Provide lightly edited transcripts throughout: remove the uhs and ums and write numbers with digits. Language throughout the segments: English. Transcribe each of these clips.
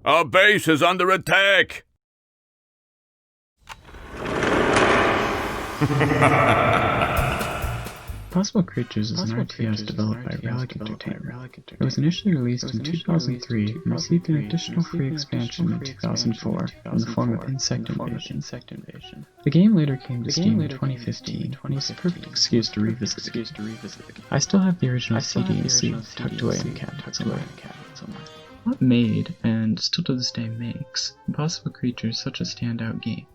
Our base is under attack! Possible Creatures is an RTS developed by Relic Entertainment. It was initially released in 2003 and received an additional free expansion in 2004 in the form of Insect Invasion. The game later came to Steam in 2015 and was a perfect excuse to revisit the game. I still have the original CD and sleeve tucked away in a cabinet somewhere. What made, and still to this day makes, Impossible Creatures such a standout game?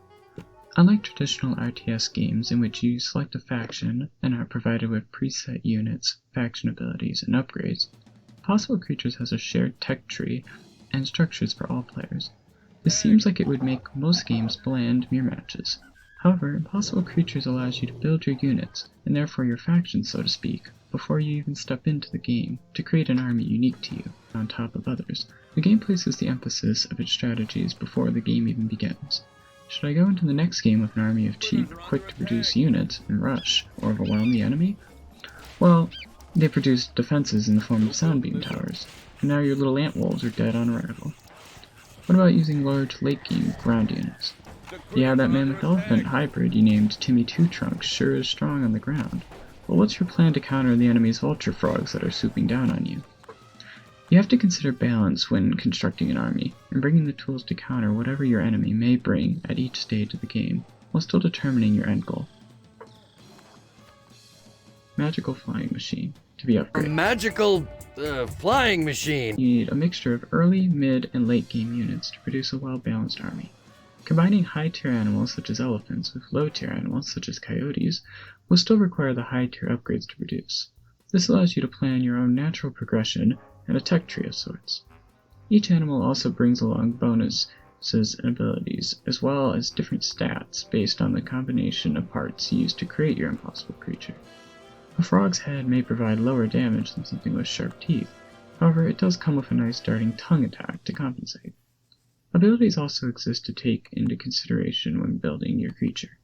Unlike traditional RTS games in which you select a faction and are provided with preset units, faction abilities, and upgrades, Impossible Creatures has a shared tech tree and structures for all players. This seems like it would make most games bland mirror matches. However, Impossible Creatures allows you to build your units, and therefore your factions so to speak, before you even step into the game, to create an army unique to you, on top of others. The game places the emphasis of its strategies before the game even begins. Should I go into the next game with an army of cheap, quick-to-produce units and rush, or overwhelm the enemy? Well, they produced defenses in the form of sound beam towers, and now your little ant wolves are dead on arrival. What about using large late-game ground units? Yeah, that mammoth-elephant hybrid you named Timmy Two Trunks sure is strong on the ground, but what's your plan to counter the enemy's vulture frogs that are swooping down on you? You have to consider balance when constructing an army, and bringing the tools to counter whatever your enemy may bring at each stage of the game, while still determining your end goal. Magical Flying Machine, to be upgraded. A magical, flying machine! You need a mixture of early, mid, and late game units to produce a well-balanced army. Combining high-tier animals such as elephants with low-tier animals such as coyotes will still require the high-tier upgrades to produce. This allows you to plan your own natural progression and a tech tree of sorts. Each animal also brings along bonuses and abilities, as well as different stats based on the combination of parts used to create your impossible creature. A frog's head may provide lower damage than something with sharp teeth, however it does come with a nice darting tongue attack to compensate. Abilities also exist to take into consideration when building your creature.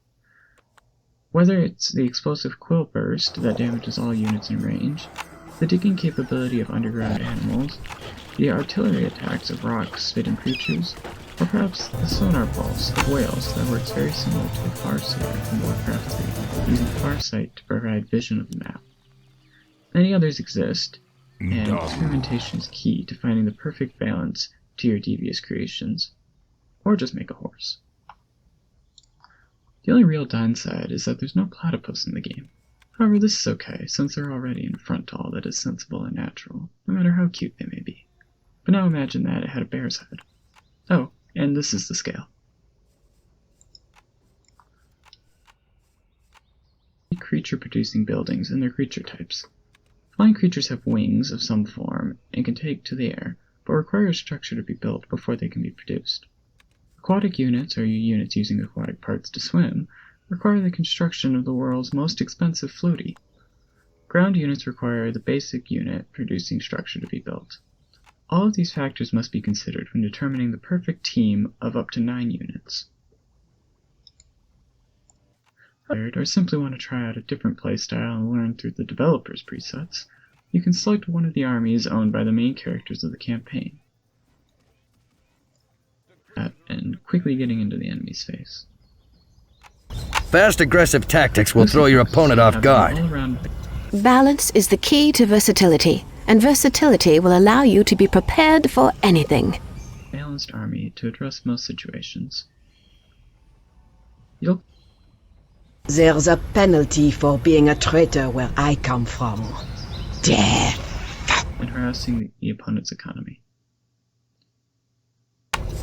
Whether it's the explosive quill burst that damages all units in range, the digging capability of underground animals, the artillery attacks of rock-spitting creatures, or perhaps the sonar pulse of whales that works very similar to the Farsight from Warcraft 3, using Farsight to provide vision of the map. Many others exist, and experimentation is key to finding the perfect balance to your devious creations, or just make a horse. The only real downside is that there's no platypus in the game. However, this is okay, since they're already in frontal that is sensible and natural, no matter how cute they may be. But now imagine that it had a bear's head. Oh, and this is the scale. Creature-producing buildings and their creature types. Flying creatures have wings of some form and can take to the air, but require a structure to be built before they can be produced. Aquatic units, or units using aquatic parts to swim, require the construction of the world's most expensive floaty. Ground units require the basic unit producing structure to be built. All of these factors must be considered when determining the perfect team of up to 9 units. Or simply want to try out a different playstyle and learn through the developer's presets, you can select one of the armies owned by the main characters of the campaign, and quickly getting into the enemy's face. Fast aggressive tactics will throw your opponent off guard. Balance is the key to versatility, and versatility will allow you to be prepared for anything. Balanced army to address most situations. There's a penalty for being a traitor where I come from. Death. And harassing the opponent's economy.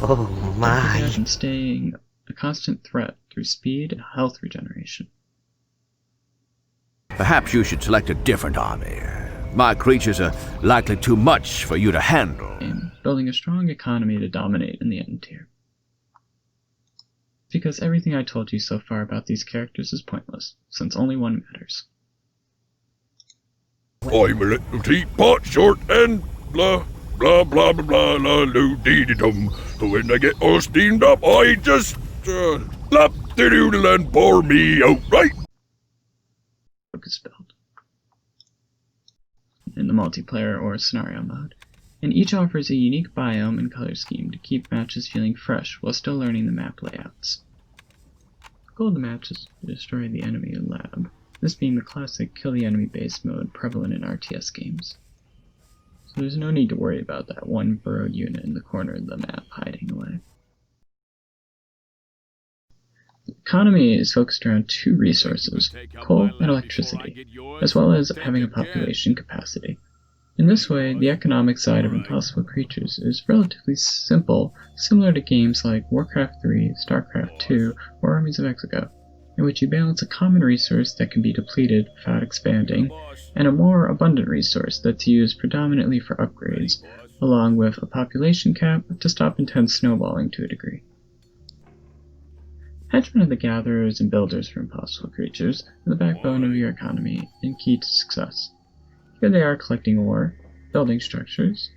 Oh my. And staying a constant threat through speed and health regeneration. Perhaps you should select a different army. My creatures are likely too much for you to handle. And building a strong economy to dominate in the end tier. Because everything I told you so far about these characters is pointless, since only one matters. I'm a little teapot, short and blah, blah, blah, blah, blah, blah, doo dee dee dum. So when I get all steamed up, I just, slap the doodle and pour me out, right? Book is spelled. In the multiplayer or scenario mode. and each offers a unique biome and color scheme to keep matches feeling fresh while still learning the map layouts. The goal of the match is to destroy the enemy lab, this being the classic kill the enemy base mode prevalent in RTS games. So there's no need to worry about that one burrowed unit in the corner of the map hiding away. The economy is focused around two resources, coal and electricity, as well as having a population capacity. In this way, the economic side of Impossible Creatures is relatively simple, similar to games like Warcraft 3, StarCraft 2, or Armies of Exego, in which you balance a common resource that can be depleted without expanding, and a more abundant resource that's used predominantly for upgrades, along with a population cap to stop intense snowballing to a degree. Henchmen are the gatherers and builders for Impossible Creatures, and the backbone of your economy and key to success. Here they are collecting ore, building structures,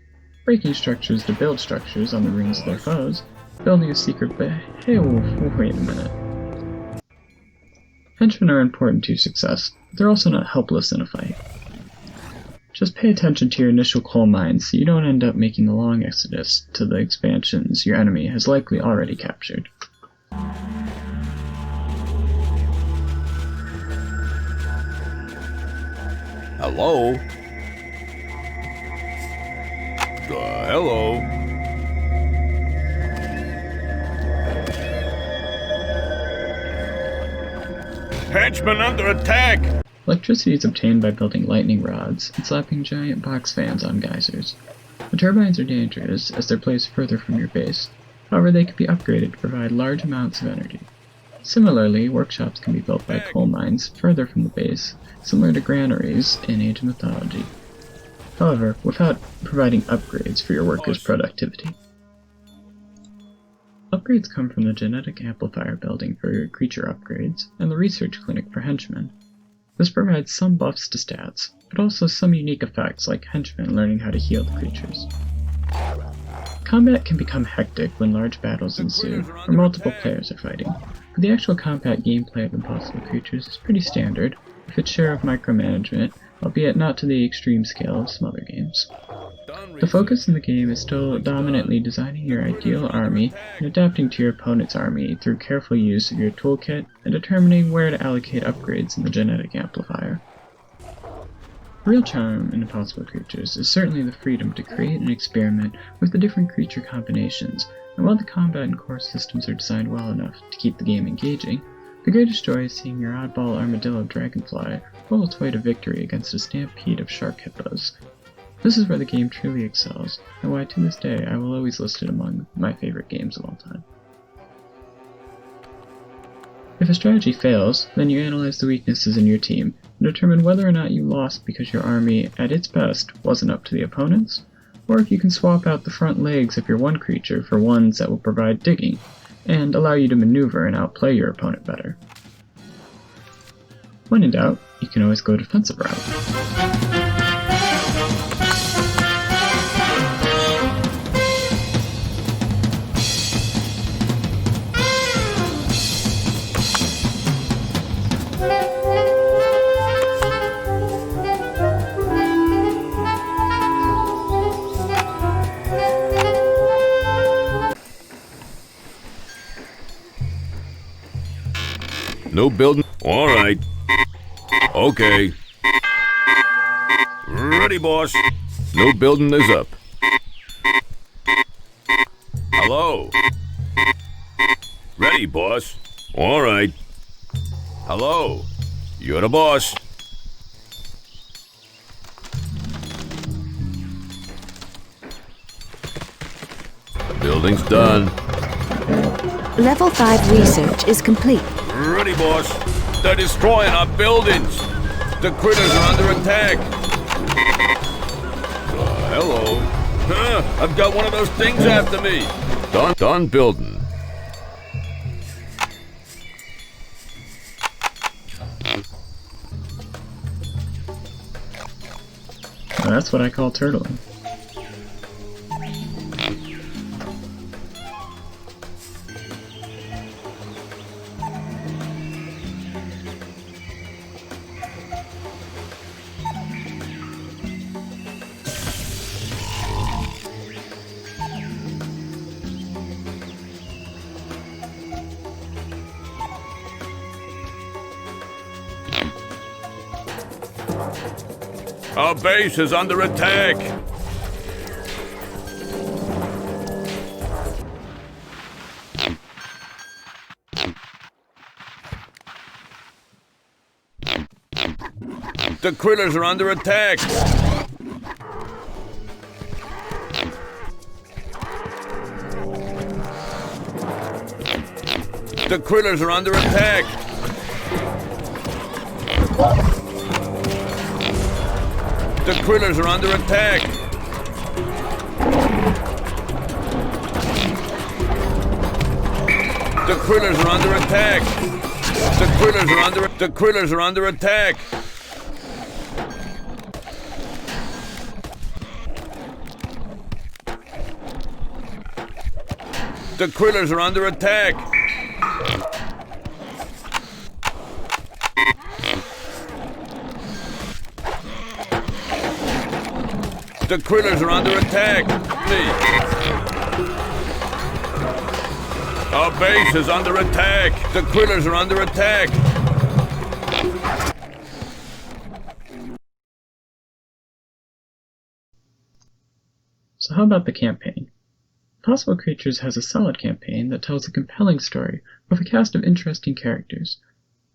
breaking structures to build structures on the ruins of their foes, building a secret hey, wait a minute. Henchmen are important to success, but they're also not helpless in a fight. Just pay attention to your initial coal mines so you don't end up making the long exodus to the expansions your enemy has likely already captured. Hello? Hello? Henchman under attack! Electricity is obtained by building lightning rods and slapping giant box fans on geysers. The turbines are dangerous as they're placed further from your base, however they can be upgraded to provide large amounts of energy. Similarly, workshops can be built by coal mines further from the base, similar to granaries in Age of Mythology. However, without providing upgrades for your workers' productivity. Upgrades come from the genetic amplifier building for your creature upgrades, and the research clinic for henchmen. This provides some buffs to stats, but also some unique effects like henchmen learning how to heal the creatures. Combat can become hectic when large battles ensue, or multiple players are fighting, but the actual combat gameplay of Impossible Creatures is pretty standard, with its share of micromanagement, albeit not to the extreme scale of some other games. The focus in the game is still dominantly designing your ideal army and adapting to your opponent's army through careful use of your toolkit and determining where to allocate upgrades in the genetic amplifier. The real charm in Impossible Creatures is certainly the freedom to create and experiment with the different creature combinations, and while the combat and core systems are designed well enough to keep the game engaging, the greatest joy is seeing your oddball armadillo dragonfly roll its way to victory against a stampede of shark hippos. This is where the game truly excels, and why to this day I will always list it among my favorite games of all time. If a strategy fails, then you analyze the weaknesses in your team and determine whether or not you lost because your army, at its best, wasn't up to the opponent's, or if you can swap out the front legs of your one creature for ones that will provide digging, and allow you to maneuver and outplay your opponent better. When in doubt, you can always go defensive route. No building. All right. Okay. Ready, boss. No building is up. Hello. Ready, boss. All right. Hello. You're the boss. Building's done. Level 5 research is complete. Ready, boss. They're destroying our buildings. The critters are under attack. Hello. I've got one of those things after me. Done building. Well, that's what I call turtling. Our base is under attack. The critters are under attack. The critters are under attack. The critters are under attack. The critters are under attack. The critters are under attack. The critters are under attack. The critters are under attack. Our base is under attack. The critters are under attack. So how about the campaign? Possible Creatures has a solid campaign that tells a compelling story with a cast of interesting characters.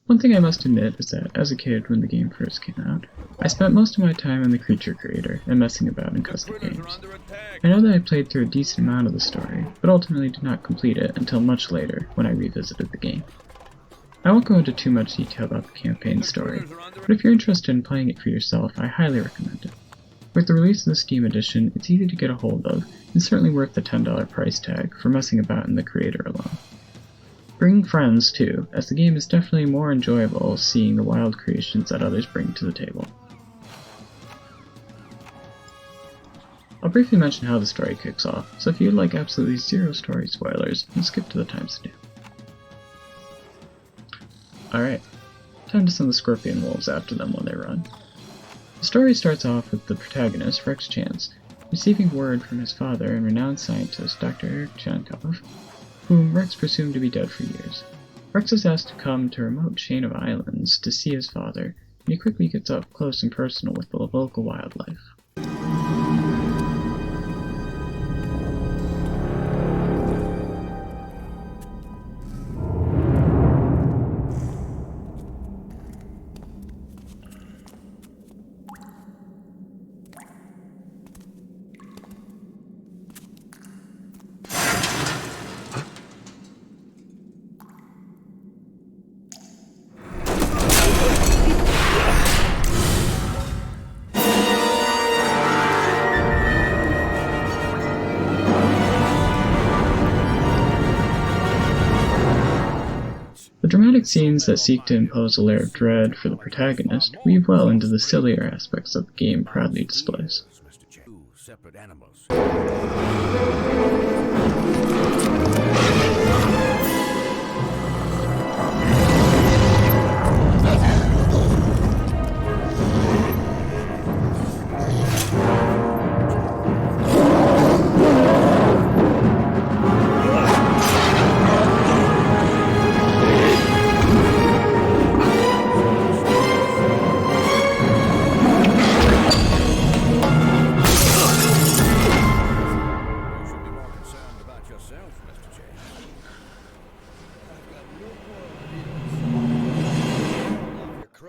One thing I must admit is that, as a kid when the game first came out, I spent most of my time in the creature creator and messing about in custom games. I know that I played through a decent amount of the story, but ultimately did not complete it until much later when I revisited the game. I won't go into too much detail about the campaign story, but if you're interested in playing it for yourself, I highly recommend it. With the release of the Steam edition, it's easy to get a hold of, and certainly worth the $10 price tag for messing about in the creator alone. Bring friends, too, as the game is definitely more enjoyable seeing the wild creations that others bring to the table. I'll briefly mention how the story kicks off, so if you'd like absolutely zero story spoilers, then skip to the times new. Alright, time to send the scorpion wolves after them when they run. The story starts off with the protagonist, Rex Chance, receiving word from his father and renowned scientist Dr. Eric Chankov, whom Rex presumed to be dead for years. Rex is asked to come to a remote chain of islands to see his father, and he quickly gets up close and personal with the local wildlife. The dramatic scenes that seek to impose a layer of dread for the protagonist weave well into the sillier aspects that the game proudly displays.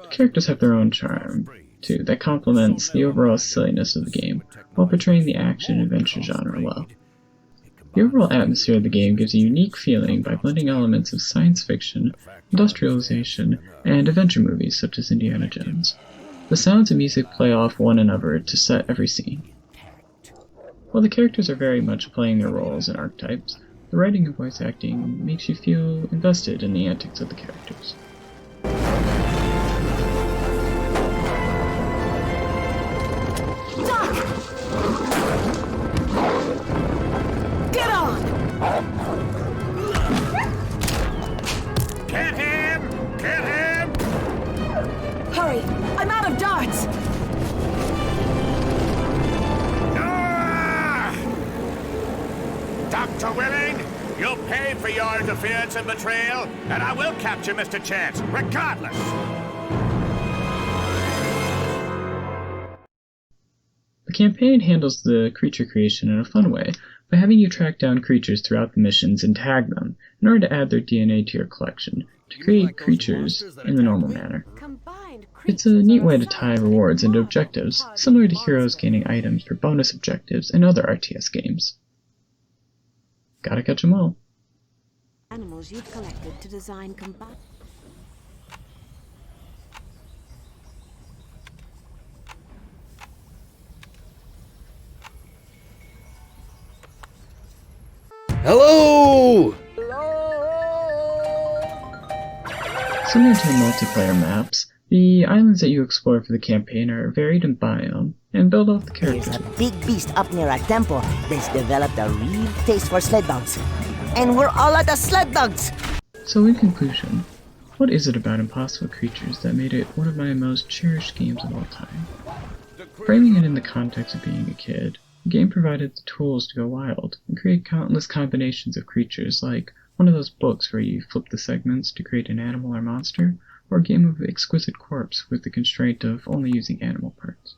Characters have their own charm, too, that complements the overall silliness of the game, while portraying the action-adventure genre well. The overall atmosphere of the game gives a unique feeling by blending elements of science fiction, industrialization, and adventure movies such as Indiana Jones. The sounds and music play off one another to set every scene. While the characters are very much playing their roles and archetypes, the writing and voice acting makes you feel invested in the antics of the characters. Get on! Get him! Get him! Hurry! I'm out of darts! Dr. Willing, you'll pay for your interference and betrayal, and I will capture Mr. Chance, regardless. The campaign handles the creature creation in a fun way by having you track down creatures throughout the missions and tag them in order to add their DNA to your collection to create creatures in the normal manner. It's a neat way to tie rewards into objectives, similar to heroes gaining items for bonus objectives in other RTS games. Gotta catch 'em all. Animals you've collected to design combine. Hello! Similar to multiplayer maps, the islands that you explore for the campaign are varied in biome and build off the There's characters. a big beast up near our temple that's developed a real taste for sled dogs. And we're all out of sled dogs! So in conclusion, what is it about Impossible Creatures that made it one of my most cherished games of all time? Framing it in the context of being a kid, the game provided the tools to go wild and create countless combinations of creatures, like one of those books where you flip the segments to create an animal or monster, or a game of exquisite corpse with the constraint of only using animal parts.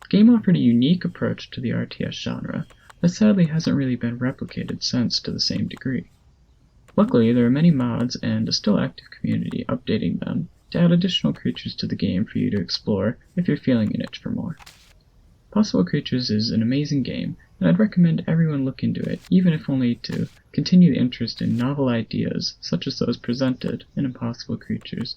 The game offered a unique approach to the RTS genre that sadly hasn't really been replicated since to the same degree. Luckily, there are many mods and a still active community updating them to add additional creatures to the game for you to explore if you're feeling an itch for more. Possible Creatures is an amazing game, and I'd recommend everyone look into it, even if only to continue the interest in novel ideas such as those presented in Impossible Creatures,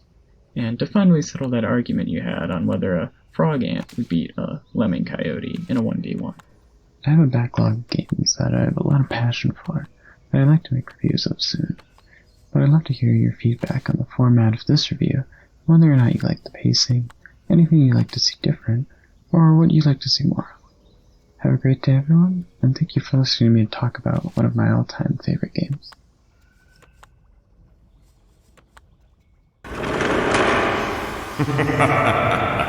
and to finally settle that argument you had on whether a frog ant would beat a lemming coyote in a 1v1. I have a backlog of games that I have a lot of passion for that I'd like to make reviews of soon, but I'd love to hear your feedback on the format of this review, whether or not you like the pacing, anything you'd like to see different, or what you'd like to see more of. Have a great day, everyone, and thank you for listening to me talk about one of my all-time favorite games. Ha ha ha ha!